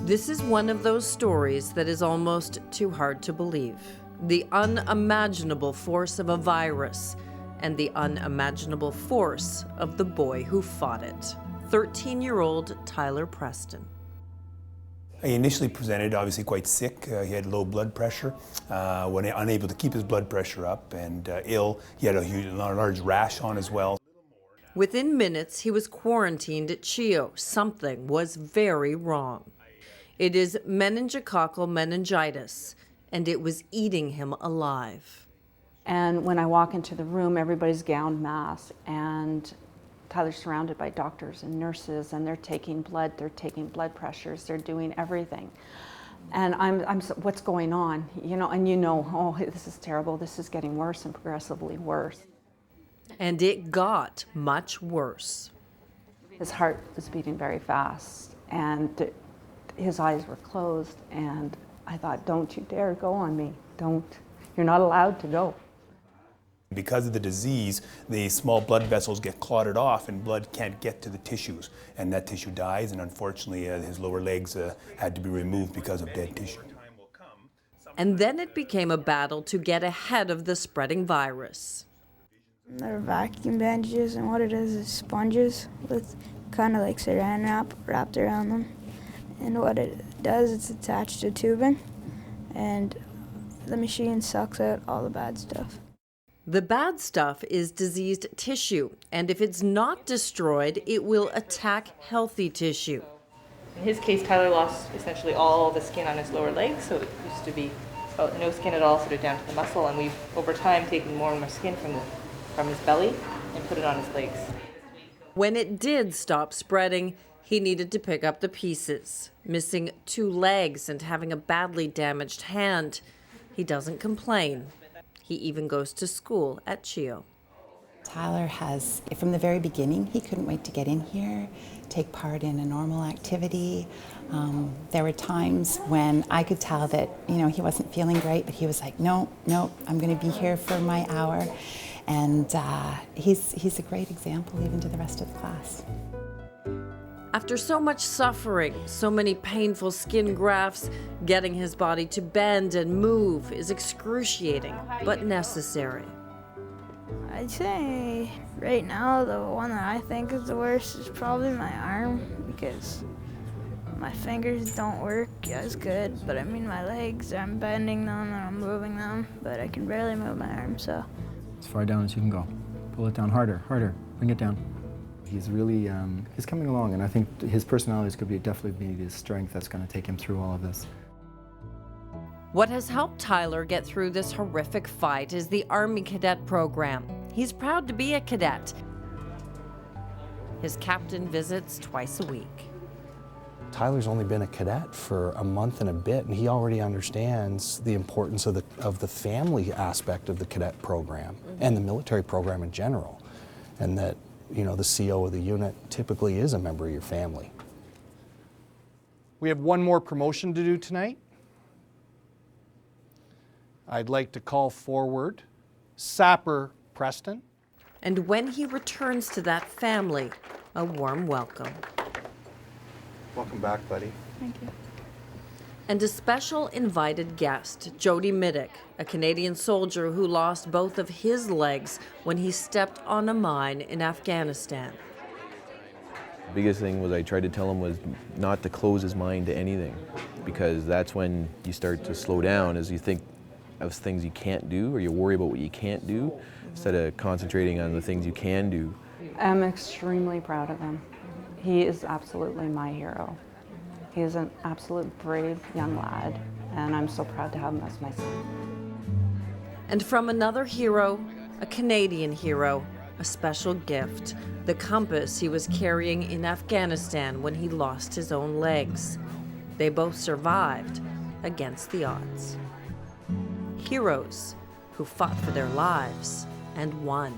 This is one of those stories that is almost too hard to believe. The unimaginable force of a virus and the unimaginable force of the boy who fought it. 13-year-old Tyler Preston. He initially presented obviously quite sick. He had low blood pressure, when unable to keep his blood pressure up, and ill. He had a large rash on as well. Within minutes, he was quarantined at CHEO. Something was very wrong. It is meningococcal meningitis, and it was eating him alive. And when I walk into the room, everybody's gowned masks, and Tyler's surrounded by doctors and nurses, and they're taking blood pressures, they're doing everything. And I'm what's going on? You know, and oh, this is terrible, this is getting worse and progressively worse. And it got much worse. His heart was beating very fast, and his eyes were closed, and I thought, don't you dare go on me. Don't. You're not allowed to go. Because of the disease, the small blood vessels get clotted off and blood can't get to the tissues, and that tissue dies, and unfortunately his lower legs had to be removed because of dead tissue. And then it became a battle to get ahead of the spreading virus. They're vacuum bandages, and what it is sponges with kind of like saran wrap wrapped around them. And what it does, it's attached to tubing, and the machine sucks out all the bad stuff. The bad stuff is diseased tissue, and if it's not destroyed, it will attack healthy tissue. In his case, Tyler lost essentially all the skin on his lower legs, so it used to be no skin at all, sort of down to the muscle, and we've, over time, taken more and more skin from his belly and put it on his legs. When it did stop spreading, he needed to pick up the pieces, missing 2 legs and having a badly damaged hand. He doesn't complain. He even goes to school at CHEO. Tyler has, from the very beginning, he couldn't wait to get in here, take part in a normal activity. There were times when I could tell that, he wasn't feeling great, but he was like, no, I'm going to be here for my hour. And he's a great example even to the rest of the class. After so much suffering, so many painful skin grafts, getting his body to bend and move is excruciating, but necessary. I'd say right now the one that I think is the worst is probably my arm, because my fingers don't work as good, but I mean my legs, I'm bending them and I'm moving them, but I can barely move my arm, so. As far down as you can go. Pull it down harder, bring it down. He's really, he's coming along, and I think his personality is going to definitely be his strength that's going to take him through all of this. What has helped Tyler get through this horrific fight is the Army Cadet program. He's proud to be a cadet. His captain visits twice a week. Tyler's only been a cadet for a month and a bit, and he already understands the importance of the family aspect of the cadet program and the military program in general, and that the CO of the unit typically is a member of your family. We have one more promotion to do tonight. I'd like to call forward Sapper Preston. And when he returns to that family, a warm welcome. Welcome back, buddy. Thank you. And a special invited guest, Jody Mitic, a Canadian soldier who lost both of his legs when he stepped on a mine in Afghanistan. The biggest thing was I tried to tell him was not to close his mind to anything, because that's when you start to slow down as you think of things you can't do, or you worry about what you can't do instead of concentrating on the things you can do. I'm extremely proud of him. He is absolutely my hero. He is an absolute brave young lad, and I'm so proud to have him as my son. And from another hero, a Canadian hero, a special gift, the compass he was carrying in Afghanistan when he lost his own legs. They both survived against the odds. Heroes who fought for their lives and won.